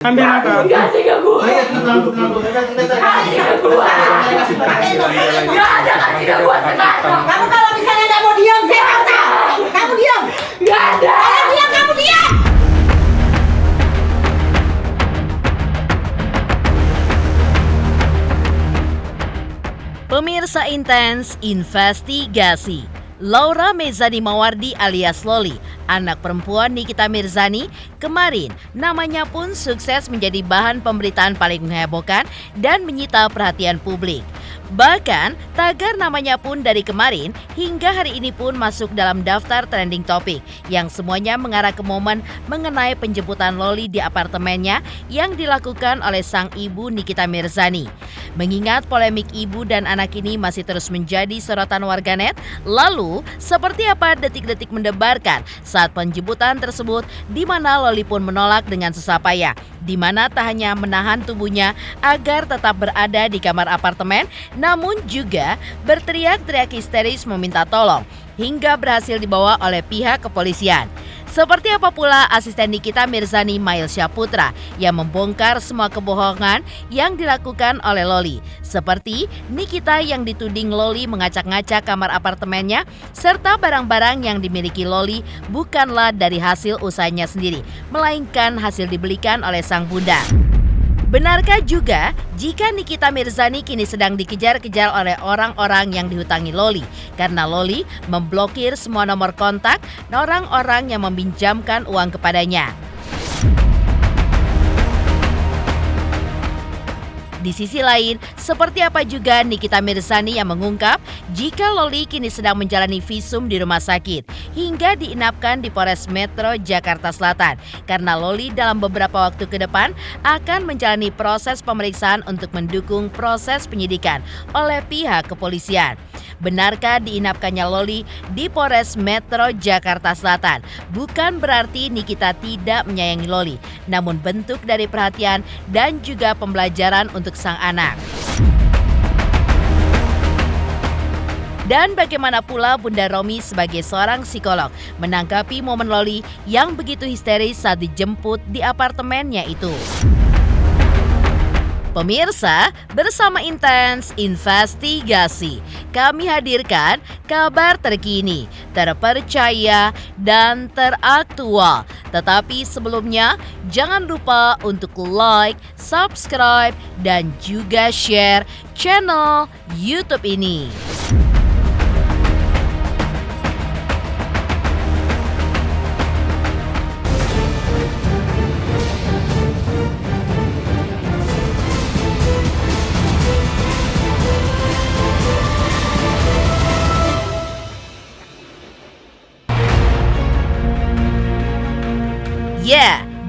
Ambil maka. Kasih ke gua. Kasih ke gua. Gak ada kasih ke gua sekarang. Kamu kalau misalnya nggak mau diam, saya paksa. Kamu diam. Gak ada. Saya bilang kamu diam. Pemirsa Intens Investigasi. Laura Mezani Mawardi alias Loli, anak perempuan Nikita Mirzani, kemarin namanya pun sukses menjadi bahan pemberitaan paling menghebohkan dan menyita perhatian publik. Bahkan tagar namanya pun dari kemarin hingga hari ini pun masuk dalam daftar trending topik yang semuanya mengarah ke momen mengenai penjemputan Loli di apartemennya yang dilakukan oleh sang ibu Nikita Mirzani. Mengingat polemik ibu dan anak ini masih terus menjadi sorotan warganet, lalu seperti apa detik-detik mendebarkan saat penjemputan tersebut di mana Loli pun menolak dengan susah payah, di mana tak hanya menahan tubuhnya agar tetap berada di kamar apartemen, namun juga berteriak-teriak histeris meminta tolong hingga berhasil dibawa oleh pihak kepolisian. Seperti apa pula asisten Nikita Mirzani Mail Syaputra yang membongkar semua kebohongan yang dilakukan oleh Loli. Seperti Nikita yang dituding Loli mengacak-ngacak kamar apartemennya serta barang-barang yang dimiliki Loli bukanlah dari hasil usahanya sendiri, melainkan hasil dibelikan oleh sang bunda. Benarkah juga jika Nikita Mirzani kini sedang dikejar-kejar oleh orang-orang yang dihutangi Loli karena Loli memblokir semua nomor kontak orang-orang yang meminjamkan uang kepadanya? Di sisi lain, seperti apa juga Nikita Mirzani yang mengungkap jika Loli kini sedang menjalani visum di rumah sakit hingga diinapkan di Polres Metro Jakarta Selatan karena Loli dalam beberapa waktu ke depan akan menjalani proses pemeriksaan untuk mendukung proses penyidikan oleh pihak kepolisian. Benarkah diinapkannya Loli di Polres Metro Jakarta Selatan bukan berarti Nikita tidak menyayangi Loli, namun bentuk dari perhatian dan juga pembelajaran untuk sang anak. Dan bagaimana pula Bunda Romi sebagai seorang psikolog menanggapi momen Loli yang begitu histeris saat dijemput di apartemennya itu? Pemirsa, bersama Intens Investigasi, kami hadirkan kabar terkini, terpercaya, dan teraktual. Tetapi sebelumnya, jangan lupa untuk like, subscribe, dan juga share channel YouTube ini.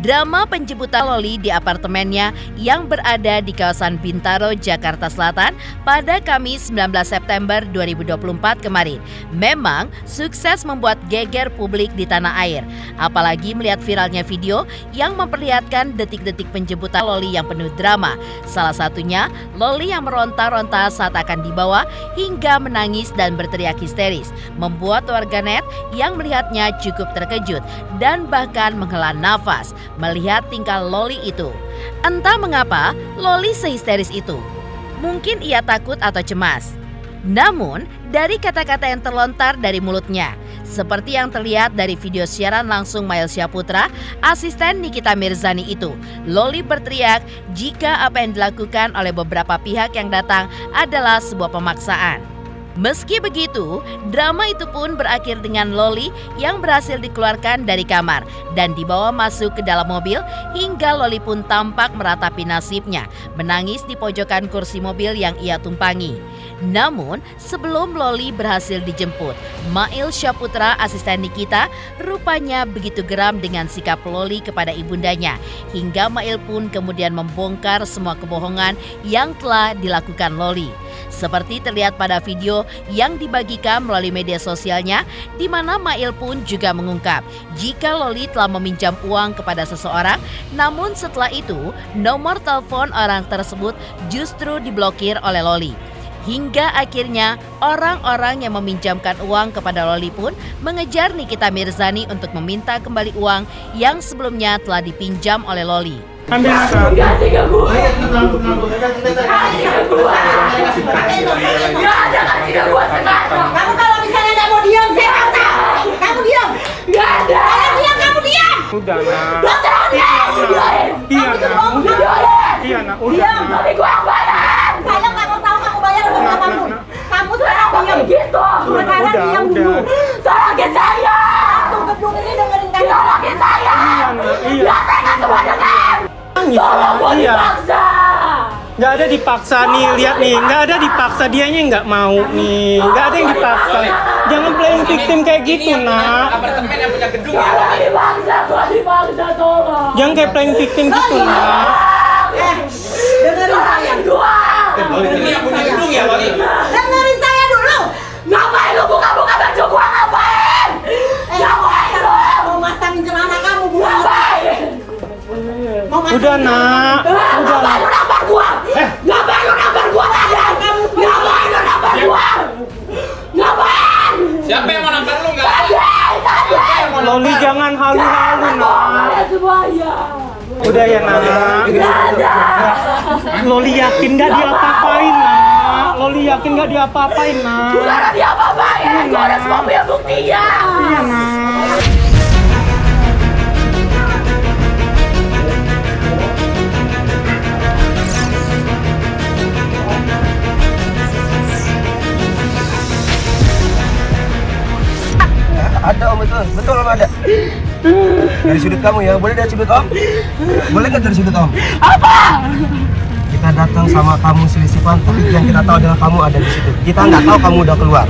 Drama penjemputan Loli di apartemennya yang berada di kawasan Bintaro, Jakarta Selatan pada Kamis 19 September 2024 kemarin memang sukses membuat geger publik di tanah air. Apalagi melihat viralnya video yang memperlihatkan detik-detik penjemputan Loli yang penuh drama. Salah satunya Loli yang meronta-ronta saat akan dibawa hingga menangis dan berteriak histeris, membuat warganet yang melihatnya cukup terkejut dan bahkan menghela nafas melihat tingkah Loli itu. Entah mengapa Loli sehisteris itu. Mungkin ia takut atau cemas. Namun dari kata-kata yang terlontar dari mulutnya, seperti yang terlihat dari video siaran langsung Mail Syaputra, asisten Nikita Mirzani itu, Loli berteriak jika apa yang dilakukan oleh beberapa pihak yang datang adalah sebuah pemaksaan. Meski begitu, drama itu pun berakhir dengan Loli yang berhasil dikeluarkan dari kamar dan dibawa masuk ke dalam mobil hingga Loli pun tampak meratapi nasibnya, menangis di pojokan kursi mobil yang ia tumpangi. Namun, sebelum Loli berhasil dijemput, Mail Syaputra asisten Nikita rupanya begitu geram dengan sikap Loli kepada ibundanya, hingga Mail pun kemudian membongkar semua kebohongan yang telah dilakukan Loli. Seperti terlihat pada video yang dibagikan melalui media sosialnya, di mana Mail pun juga mengungkap jika Loli telah meminjam uang kepada seseorang, namun setelah itu nomor telepon orang tersebut justru diblokir oleh Loli. Hingga akhirnya orang-orang yang meminjamkan uang kepada Loli pun mengejar Nikita Mirzani untuk meminta kembali uang yang sebelumnya telah dipinjam oleh Loli. Ambil nafas. Kasih ke gue. Tenang dulu. Kasih ke gue. Gak ada kasih ke gue sekarang. Kamu kalau misalnya nggak mau diam, saya paksa. Kamu diam. Gak ada. Saya bilang kamu diam. Udah nak. Dokter Iya Kamu tuh nak. bohong. Iya nak. Udah Diam. nak. Tapi gue yang bayar. Saya nggak mau tahu kamu bayar atau Nak, apapun. nak. Kamu sekarang diam. Gitu. Sekarang Udah, diam udah. dulu. Salahkan saya. Satu gedung ini dengerin kamu. Salahkan saya. Iya nak. Iya. Gak tega semua dengar. Nangis Tolong gue nak. Iya. dipaksa. Nggak ada dipaksa nih, lihat nih, nggak ada dipaksa, dianya nggak mau nih, nggak ada yang dipaksa. Jangan playing victim kayak gitu nak. Apartemen yang punya gedung ya. Gue dipaksa tolong. Jangan kayak playing victim gitu nak. Dengerin saya. Gua. Ini yang punya gedung ya, Loli. Dengerin saya dulu. Ngapain lu buka-buka baju gua ngapain? Ngapain lu? Mau masangin celana kamu buang. Ngapain? Mau masangin Udah nak, udah Ngapain nak. lu nampar gua? Ngapain lu nampar gua badan? Ngapain lu nampar gua? Ngapain? Siapa yang mau nampar lu? Nggak ada. Tadi. Loli jangan halu-halu nak. Kalian semuanya. Udah ya nak. Loli yakin nggak diapa-apain nak. Loli yakin nggak diapa-apain nak. Gak ada diapa-apain. Gua ada semua punya buktinya. Iya nak. Ada om, betul om ada. Dari sudut kamu ya, boleh dari sudut om? Boleh nggak dari sudut om? Apa? Kita datang sama kamu selisipan, tapi yang kita tahu adalah kamu ada di situ. Kita nggak tahu kamu udah keluar.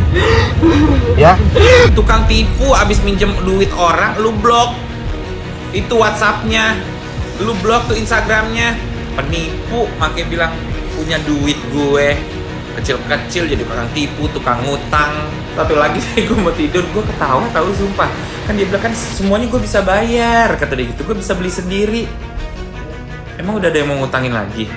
Ya? Tukang tipu abis minjem duit orang, lu blok. Itu WhatsApp-nya. Lu blok tuh Instagram-nya. Penipu, makanya bilang punya duit gue. Kecil-kecil jadi tukang tipu, tukang ngutang. Satu lagi sih gue mau tidur, gue ketawa tahu sumpah. Kan dia bilang kan semuanya gue bisa bayar, kata dia gitu. Gue bisa beli sendiri. Emang udah ada yang mau ngutangin lagi?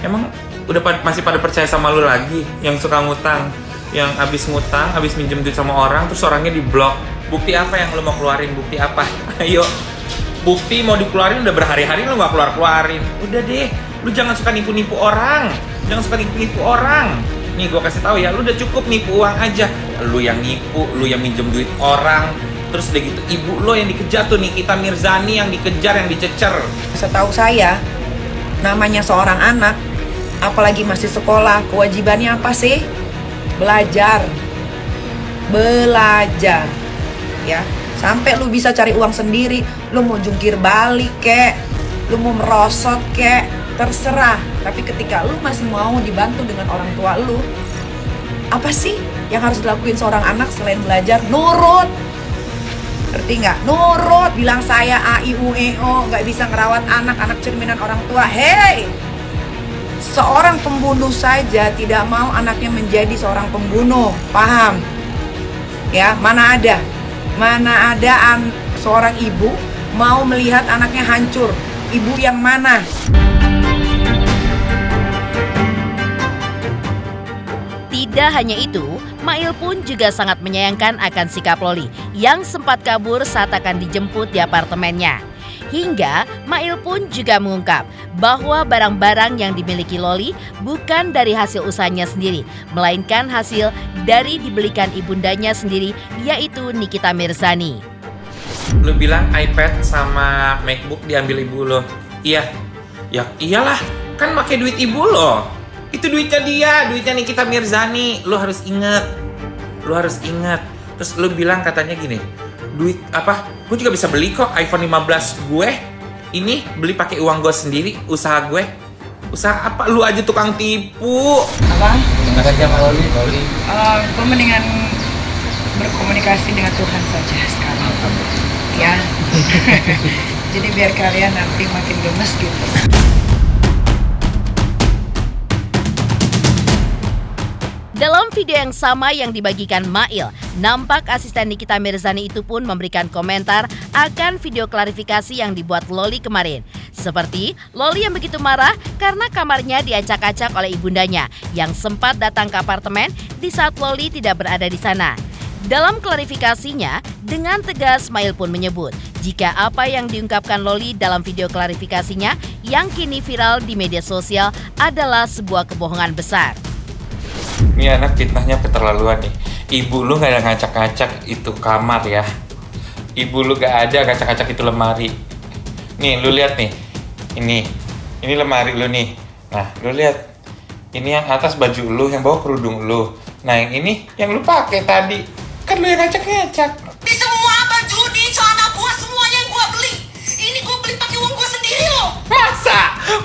Emang udah masih pada percaya sama lu lagi yang suka ngutang, yang abis ngutang, abis minjem duit sama orang, terus orangnya diblok. Bukti apa yang lu mau keluarin? Bukti apa? Ayo, bukti mau dikeluarin udah berhari-hari lu nggak keluarin. Udah deh, lu jangan suka nipu-nipu orang, jangan suka nipu-nipu orang. Nih gue kasih tahu ya, lu udah cukup nipu uang aja. Lu yang nipu, lu yang minjem duit orang, terus udah gitu ibu lo yang dikejar tuh Nikita Mirzani yang dikejar, yang dicecer. Setahu saya, namanya seorang anak, apalagi masih sekolah, kewajibannya apa sih? Belajar. Belajar. Ya, sampai lu bisa cari uang sendiri, lu mau jungkir balik kek, lu mau merosot kek, terserah. Tapi ketika lu masih mau dibantu dengan orang tua lu, apa sih yang harus dilakuin seorang anak selain belajar? Nurut. Ngerti nggak? Nurut. Bilang saya A, I, U, E, O, nggak bisa ngerawat anak cerminan orang tua. Hei! Seorang pembunuh saja tidak mau anaknya menjadi seorang pembunuh. Paham? Ya, mana ada seorang ibu mau melihat anaknya hancur. Ibu yang mana? Tidak hanya itu, Mail pun juga sangat menyayangkan akan sikap Loli yang sempat kabur saat akan dijemput di apartemennya. Hingga Mail pun juga mengungkap bahwa barang-barang yang dimiliki Loli bukan dari hasil usahanya sendiri, melainkan hasil dari dibelikan ibundanya sendiri, yaitu Nikita Mirzani. Lu bilang iPad sama MacBook diambil ibu lo. Iya. Ya iyalah, kan pakai duit ibu lo. Itu duitnya dia, duitnya Nikita Mirzani. Lu harus ingat. Terus lu bilang katanya gini, duit apa? Gue juga bisa beli kok iPhone 15 gue. Ini beli pakai uang gue sendiri, usaha gue. Usaha apa? Lu aja tukang tipu. Apa? Nggak aja Loli. Gue mendingan berkomunikasi dengan Tuhan saja sekarang. Ya. Jadi biar kalian nanti makin gemes gitu. Dalam video yang sama yang dibagikan Mail, nampak asisten Nikita Mirzani itu pun memberikan komentar akan video klarifikasi yang dibuat Loli kemarin. Seperti Loli yang begitu marah karena kamarnya diacak-acak oleh ibundanya yang sempat datang ke apartemen di saat Loli tidak berada di sana. Dalam klarifikasinya, dengan tegas Mail pun menyebut jika apa yang diungkapkan Loli dalam video klarifikasinya yang kini viral di media sosial adalah sebuah kebohongan besar. Ini anak fitnahnya keterlaluan nih. Ibu lu gak ada ngacak-ngacak itu kamar ya. Ibu lu gak ada ngacak-ngacak itu lemari. Nih lu lihat nih. Ini lemari lu nih. Nah lu lihat. Ini yang atas baju lu, yang bawah kerudung lu. Nah yang ini yang lu pakai tadi. Kan lu yang ngacak-ngacak. Di semua baju di celana gua semuanya yang gua beli. Ini gua beli pakai uang gua sendiri loh. Masa?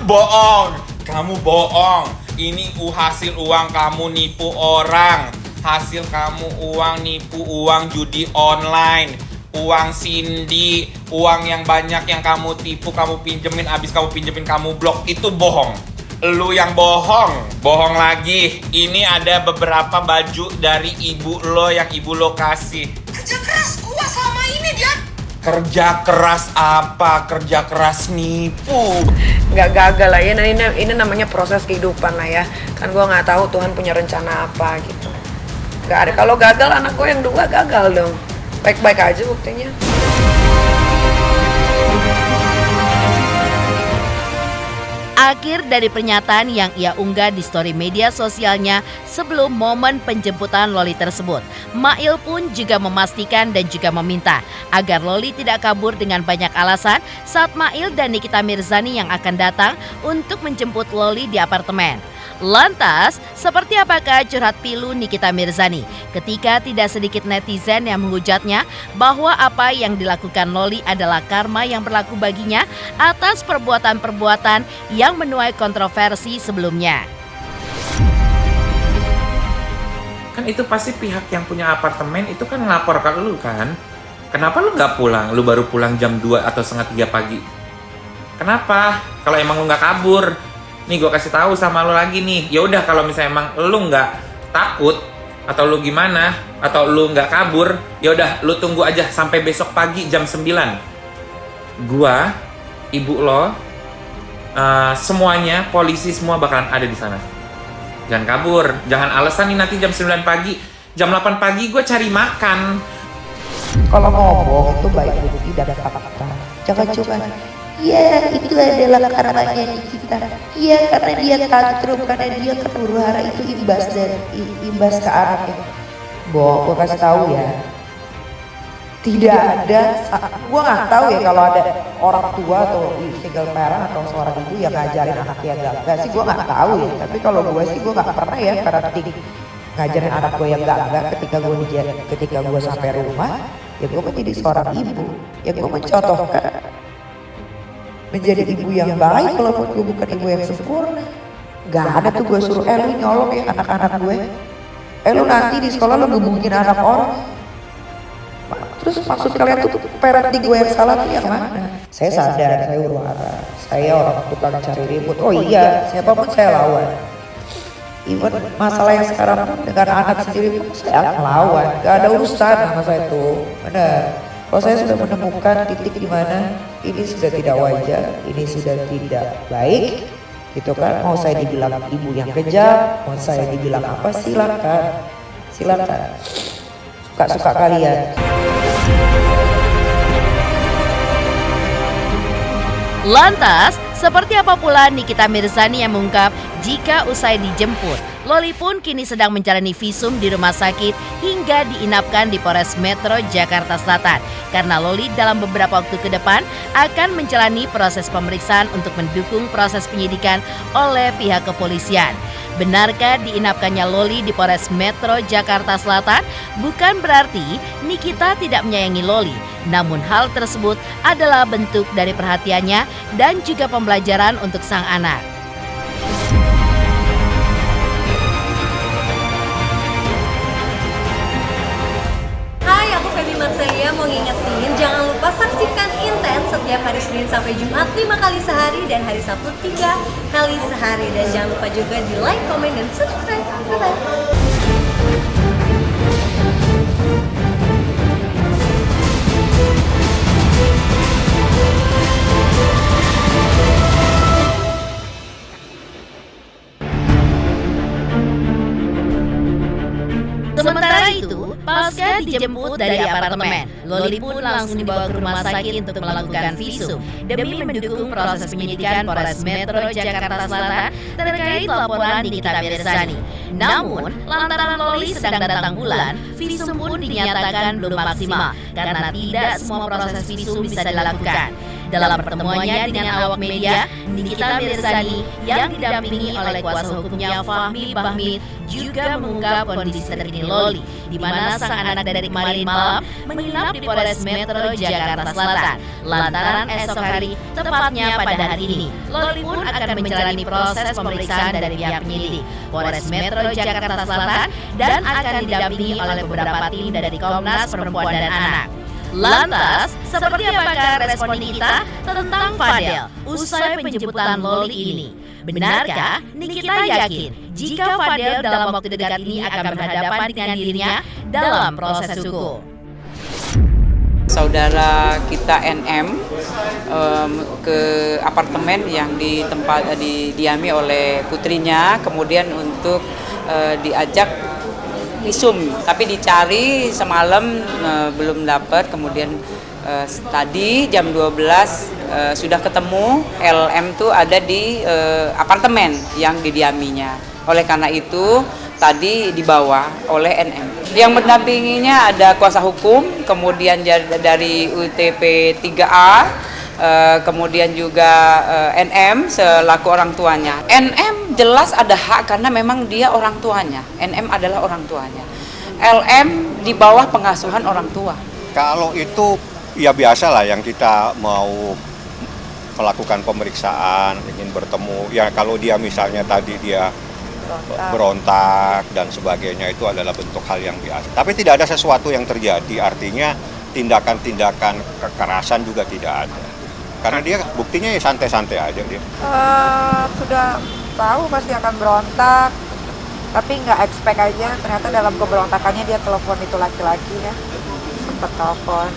Bohong. Kamu bohong. Ini hasil uang kamu nipu orang. Hasil kamu uang nipu uang judi online. Uang Cindy. Uang yang banyak yang kamu tipu, kamu pinjemin, abis kamu pinjemin kamu blok. Itu bohong. Lu yang bohong. Bohong lagi. Ini ada beberapa baju dari ibu lo yang ibu lo kasih. Kerja keras gua selama ini dia. Kerja keras apa? Kerja keras nipu. Nggak gagal lah ya, ini namanya proses kehidupan lah ya. Kan gue nggak tahu Tuhan punya rencana apa gitu. Nggak ada, kalau gagal anak gue yang dua gagal dong. Baik-baik aja buktinya. Akhir dari pernyataan yang ia unggah di story media sosialnya sebelum momen penjemputan Loli tersebut. Mail pun juga memastikan dan juga meminta agar Loli tidak kabur dengan banyak alasan saat Mail dan Nikita Mirzani yang akan datang untuk menjemput Loli di apartemen. Lantas, seperti apakah curhat pilu Nikita Mirzani ketika tidak sedikit netizen yang menghujatnya bahwa apa yang dilakukan Loli adalah karma yang berlaku baginya atas perbuatan-perbuatan yang menuai kontroversi sebelumnya. Kan itu pasti pihak yang punya apartemen itu kan ngelapor ke lu kan. Kenapa lu nggak pulang? Lu baru pulang jam 2 atau setengah 3 pagi. Kenapa? Kalau emang lu nggak kabur. Nih gue kasih tahu sama lo lagi nih. Ya udah kalau misalnya emang lu nggak takut atau lu gimana atau lu nggak kabur, ya udah lu tunggu aja sampai besok pagi jam 9. Gua, ibu lo, semuanya polisi semua bakalan ada di sana. Jangan kabur, jangan alasan nih nanti jam 9 pagi, jam 8 pagi gue cari makan. Kalau ngomong itu baik bukti dan fakta. Jangan cuma ya itu adalah karenanya Nikita. Iya karena dia tantrum, karena dia kan huru hara, itu imbas ke anaknya. Gue kasih tahu ya, tidak ada. Gue nggak tahu ya kalau ada orang tua atau single parent atau seorang ibu yang ngajarin anaknya enggak sih, gue nggak tahu ya. Tapi kalau gue sih gue nggak pernah ya parenting ngajarin anak gue yang enggak. Ketika gue sampai rumah ya gue menjadi seorang ibu, ya gue mencontohkan menjadi ibu yang baik walaupun gue bukan ibu yang sempurna. Gak ada tuh gue suruh lu nyolong ya anak-anak gue, lu nanti di sekolah lu gebukin anak orang. Terus maksud kalian tuh parenting gue yang salah tuh yang mana? Saya sadar, saya huru hara, saya orang tukang cari ribut. Oh iya, siapapun saya lawan. Even masalah yang sekarang dengan anak sendiri pun saya akan lawan. Gak ada urusan sama saya tuh, benar. Kalau saya sudah menemukan titik di mana ini sudah tidak wajar, ini sudah tidak baik, gitu kan? Mau saya dibilang ibu yang kejam, mau saya dibilang apa, silakan, suka-suka kalian. Lantas, seperti apa pula Nikita Mirzani yang mengungkap jika usai dijemput, Loli pun kini sedang menjalani visum di rumah sakit hingga diinapkan di Polres Metro Jakarta Selatan. Karena Loli dalam beberapa waktu ke depan akan menjalani proses pemeriksaan untuk mendukung proses penyidikan oleh pihak kepolisian. Benarkah diinapkannya Loli di Polres Metro Jakarta Selatan? Bukan berarti Nikita tidak menyayangi Loli. Namun hal tersebut adalah bentuk dari perhatiannya dan juga pembelajaran untuk sang anak. Hai, aku Feby Marcelia mau ngingetin jangan lupa saksikan Intens setiap hari Senin sampai Jumat 5 kali sehari dan hari Sabtu 3 kali sehari. Dan jangan lupa juga di like, komen, dan subscribe. Bye-bye. Sementara itu, Pasca dijemput dari apartemen, Loli pun langsung dibawa ke rumah sakit untuk melakukan visum demi mendukung proses penyidikan Polres Metro Jakarta Selatan terkait laporan Nikita Mirzani. Namun, lantaran Loli sedang datang bulan, visum pun dinyatakan belum maksimal karena tidak semua proses visum bisa dilakukan. Dalam pertemuannya dengan awak media, Nikita Mirzani yang didampingi oleh kuasa hukumnya Fahmi Bahmid juga mengungkap kondisi terkini Loli, di mana sang anak dari kemarin malam menginap di Polres Metro Jakarta Selatan. Lantaran esok hari, tepatnya pada hari ini, Loli pun akan menjalani proses pemeriksaan dari pihak penyidik Polres Metro Jakarta Selatan dan akan didampingi oleh beberapa tim dari Komnas Perempuan dan Anak. Lantas, seperti apakah respon Nikita tentang Fadel usai penjemputan Loli ini? Benarkah Nikita yakin jika Fadel dalam waktu dekat ini akan berhadapan dengan dirinya dalam proses hukum? Saudara kita NM ke apartemen yang didiami oleh putrinya, kemudian untuk diajak visum, tapi dicari semalam belum dapat. Kemudian tadi jam 12 sudah ketemu. LM tuh ada di apartemen yang didiaminya. Oleh karena itu tadi dibawa oleh NM. Yang mendampinginya ada kuasa hukum, kemudian dari UTP 3A, kemudian juga NM selaku orang tuanya. NM jelas ada hak karena memang dia orang tuanya. NM adalah orang tuanya. LM di bawah pengasuhan orang tua. Kalau itu ya biasalah yang kita mau melakukan pemeriksaan, ingin bertemu. Ya kalau dia misalnya tadi dia berontak dan sebagainya, itu adalah bentuk hal yang biasa. Tapi tidak ada sesuatu yang terjadi, artinya tindakan-tindakan kekerasan juga tidak ada. Karena dia buktinya ya santai-santai aja dia. Sudah tahu pasti akan berontak, tapi nggak expect aja. Ternyata dalam keberontakannya dia telepon itu laki-laki ya. Sempat telepon,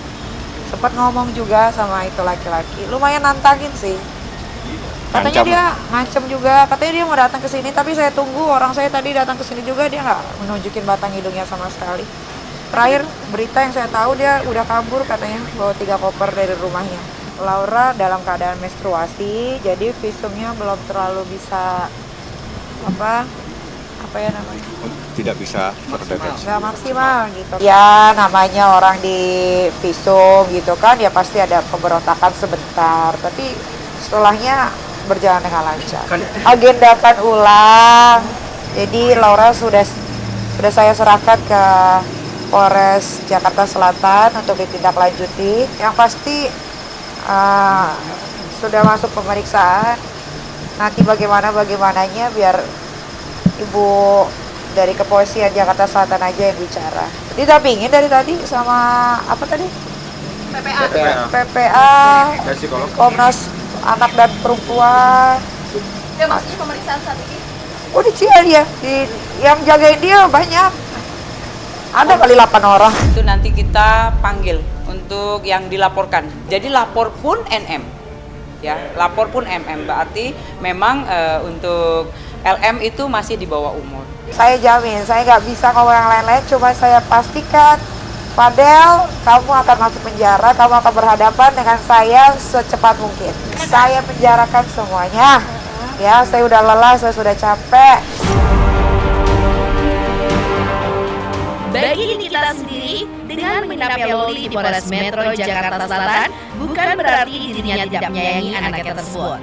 sempat ngomong juga sama itu laki-laki. Lumayan nantangin sih. Katanya dia ngancem juga, katanya dia mau datang ke sini, tapi saya tunggu, orang saya tadi datang ke sini juga, dia nggak menunjukin batang hidungnya sama sekali. Terakhir berita yang saya tahu dia udah kabur katanya, bawa 3 koper dari rumahnya. Laura dalam keadaan menstruasi, jadi visumnya belum terlalu bisa apa ya namanya? Tidak bisa terdeteksi. Nggak maksimal gitu. Ya namanya orang di visum gitu kan, ya pasti ada pemberontakan sebentar, tapi setelahnya berjalan dengan lancar. Agendakan ulang. Jadi Laura sudah saya serahkan ke Polres Jakarta Selatan untuk ditindaklanjuti. Yang pasti sudah masuk pemeriksaan. Nanti bagaimananya biar Ibu dari Kepolisian Jakarta Selatan aja yang bicara. Didampingin dari tadi sama apa tadi? PPA. Komnas Anak dan Perempuan. Dia masih pemeriksaan saat ini? Oh di Cialia, yang jagain dia banyak. Ada kali 8 orang. Itu nanti kita panggil untuk yang dilaporkan. Jadi lapor pun NM, ya lapor pun MM. Berarti memang untuk LM itu masih di bawah umur. Saya jamin, saya nggak bisa ngomong yang lain-lain. Cuma saya pastikan, Fadel, kamu akan masuk penjara. Kamu akan berhadapan dengan saya secepat mungkin. Saya penjarakan semuanya. Ya, saya udah lelah, saya sudah capek. Bagi Nikita sendiri, dengan menginapnya Loli di Polres Metro Jakarta Selatan, bukan berarti dirinya tidak menyayangi anaknya tersebut.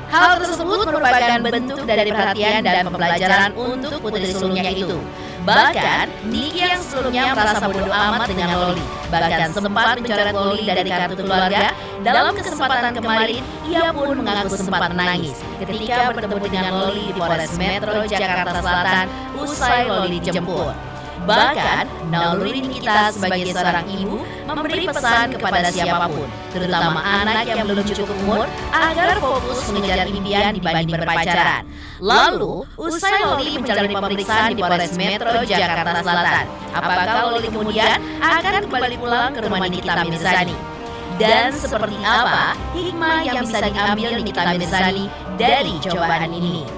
Hal tersebut merupakan bentuk dari perhatian dan pembelajaran untuk putri sulungnya itu. Bahkan, Niki yang sebelumnya merasa bodoh amat dengan Loli, bahkan sempat mencoret Loli dari kartu keluarga. Dalam kesempatan kemarin, ia pun mengaku sempat menangis ketika bertemu dengan Loli di Polres Metro Jakarta Selatan usai Loli dijemput. Bahkan, naluri Nikita sebagai seorang ibu memberi pesan kepada siapapun, terutama anak yang belum cukup umur, agar fokus mengejar impian dibanding berpacaran. Lalu, usai Loli menjalani pemeriksaan di Polres Metro Jakarta Selatan, apakah Loli kemudian akan kembali pulang ke rumah Nikita Mirzani? Dan seperti apa hikmah yang bisa diambil Nikita Mirzani dari cobaan ini?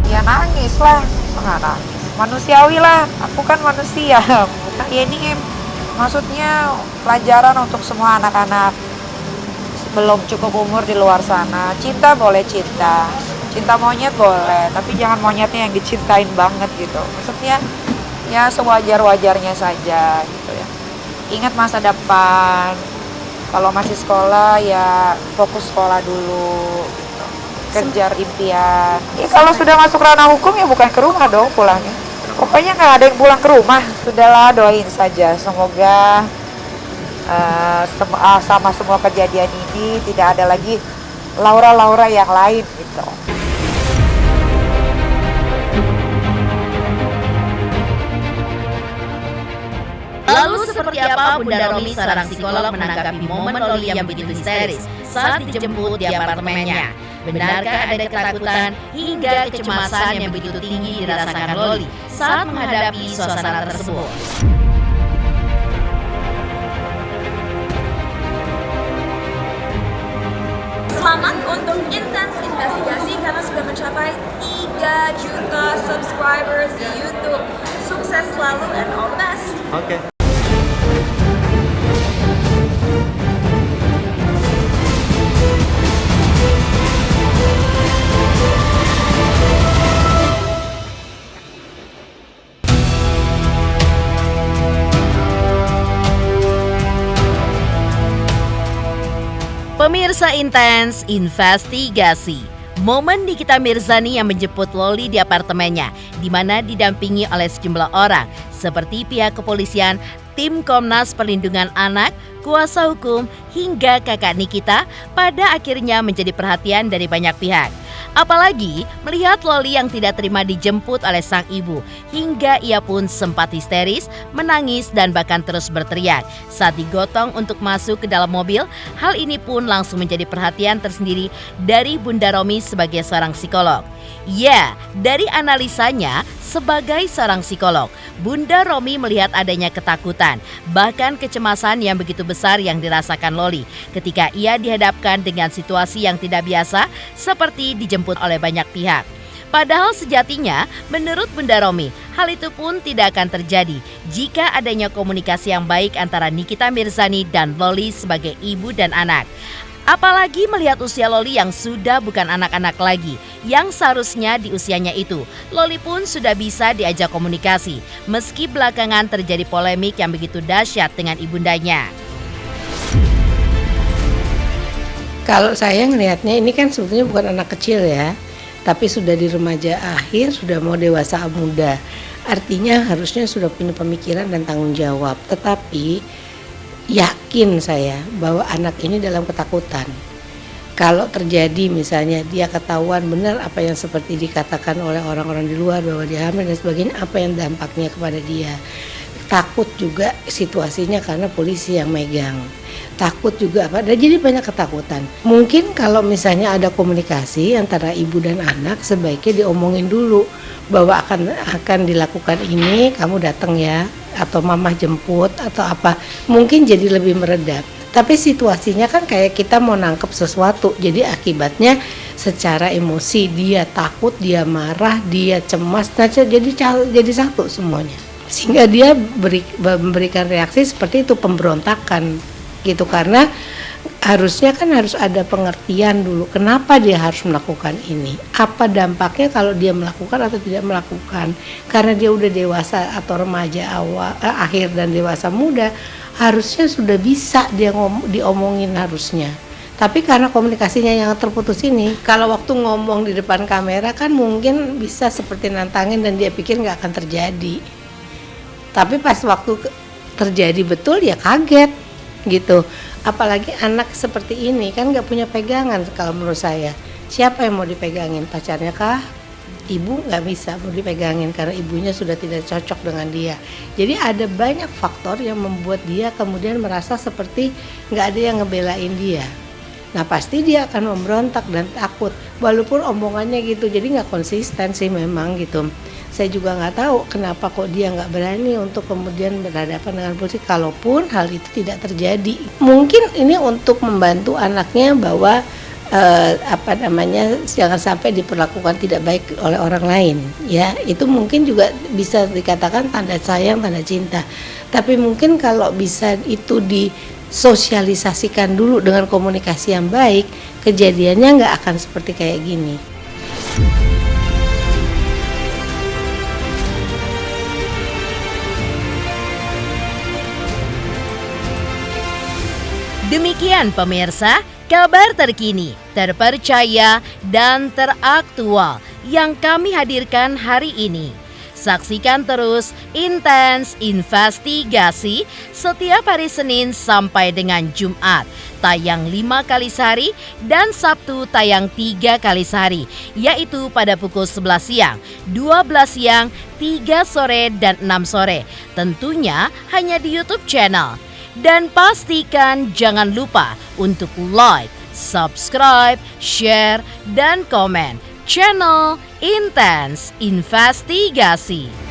Ya nangis lah, nangis. Manusiawi lah, aku kan manusia, Nah, ini maksudnya pelajaran untuk semua anak-anak belum cukup umur di luar sana. Cinta boleh cinta monyet boleh, tapi jangan monyetnya yang dicintain banget gitu. Maksudnya ya sewajar-wajarnya saja gitu ya. Ingat masa depan, kalau masih sekolah ya fokus sekolah dulu gitu. Kejar impian ya. Kalau sudah masuk ranah hukum ya bukan ke rumah dong pulangnya, pokoknya nggak ada yang pulang ke rumah. Sudahlah, doain saja semoga sama semua kejadian ini tidak ada lagi Laura yang lain gitu. Lalu seperti apa Bunda Romi seorang psikolog menanggapi momen Loli yang begitu histeris saat dijemput di apartemennya? Benarkah ada ketakutan hingga kecemasan yang begitu tinggi dirasakan Loli saat menghadapi suasana tersebut? Selamat untuk Intens Investigasi karena sudah mencapai 3 juta subscribers di YouTube. Sukses selalu and all the best. Oke. Pemirsa Intens Investigasi, momen Nikita Mirzani yang menjemput Loli di apartemennya, di mana didampingi oleh sejumlah orang seperti pihak kepolisian, tim Komnas Perlindungan Anak, kuasa hukum, hingga kakak Nikita, pada akhirnya menjadi perhatian dari banyak pihak. Apalagi melihat Loli yang tidak terima dijemput oleh sang ibu, hingga ia pun sempat histeris, menangis dan bahkan terus berteriak saat digotong untuk masuk ke dalam mobil. Hal ini pun langsung menjadi perhatian tersendiri dari Bunda Romi sebagai seorang psikolog. Ya, dari analisanya sebagai seorang psikolog, Bunda Romi melihat adanya ketakutan, bahkan kecemasan yang begitu besar yang dirasakan Loli ketika ia dihadapkan dengan situasi yang tidak biasa seperti dijemput oleh banyak pihak. Padahal sejatinya, menurut Bunda Romi, hal itu pun tidak akan terjadi jika adanya komunikasi yang baik antara Nikita Mirzani dan Loli sebagai ibu dan anak. Apalagi melihat usia Loli yang sudah bukan anak-anak lagi, yang seharusnya di usianya itu, Loli pun sudah bisa diajak komunikasi, meski belakangan terjadi polemik yang begitu dahsyat dengan ibundanya. Kalau saya ngelihatnya ini kan sebetulnya bukan anak kecil ya, tapi sudah di remaja akhir, sudah mau dewasa muda. Artinya harusnya sudah punya pemikiran dan tanggung jawab. Tetapi yakin saya bahwa anak ini dalam ketakutan. Kalau terjadi misalnya dia ketahuan benar apa yang seperti dikatakan oleh orang-orang di luar bahwa dia hamil dan sebagainya, apa yang dampaknya kepada dia. Takut juga situasinya karena polisi yang megang. Takut juga apa, dan jadi banyak ketakutan. Mungkin kalau misalnya ada komunikasi antara ibu dan anak, sebaiknya diomongin dulu bahwa akan dilakukan ini, kamu datang ya, atau mama jemput atau apa, mungkin jadi lebih meredap. Tapi situasinya kan kayak kita mau nangkep sesuatu, jadi akibatnya secara emosi dia takut, dia marah, dia cemas, nah jadi satu semuanya, sehingga dia memberikan reaksi seperti itu, pemberontakan gitu. Karena harusnya kan harus ada pengertian dulu kenapa dia harus melakukan ini, apa dampaknya kalau dia melakukan atau tidak melakukan. Karena dia udah dewasa atau remaja akhir dan dewasa muda, harusnya sudah bisa dia diomongin harusnya. Tapi karena komunikasinya yang terputus ini, kalau waktu ngomong di depan kamera kan mungkin bisa seperti nantangin dan dia pikir nggak akan terjadi. Tapi pas waktu terjadi betul ya kaget gitu. Apalagi anak seperti ini kan nggak punya pegangan. Kalau menurut saya, siapa yang mau dipegangin? Pacarnya kah? Ibu nggak bisa mau dipegangin karena ibunya sudah tidak cocok dengan dia. Jadi ada banyak faktor yang membuat dia kemudian merasa seperti nggak ada yang ngebelain dia. Nah pasti dia akan memberontak dan takut, walaupun omongannya gitu. Jadi nggak konsisten sih memang gitu. Saya juga nggak tahu kenapa kok dia nggak berani untuk kemudian berhadapan dengan polisi kalaupun hal itu tidak terjadi. Mungkin ini untuk membantu anaknya bahwa jangan sampai diperlakukan tidak baik oleh orang lain, ya. Itu mungkin juga bisa dikatakan tanda sayang, tanda cinta. Tapi mungkin kalau bisa itu disosialisasikan dulu dengan komunikasi yang baik, kejadiannya nggak akan seperti kayak gini. Demikian pemirsa, kabar terkini, terpercaya, dan teraktual yang kami hadirkan hari ini. Saksikan terus Intens Investigasi setiap hari Senin sampai dengan Jumat, tayang 5 kali sehari dan Sabtu tayang 3 kali sehari, yaitu pada pukul 11 siang, 12 siang, 3 sore, dan 6 sore. Tentunya hanya di YouTube channel. Dan pastikan jangan lupa untuk like, subscribe, share, dan komen channel Intens Investigasi.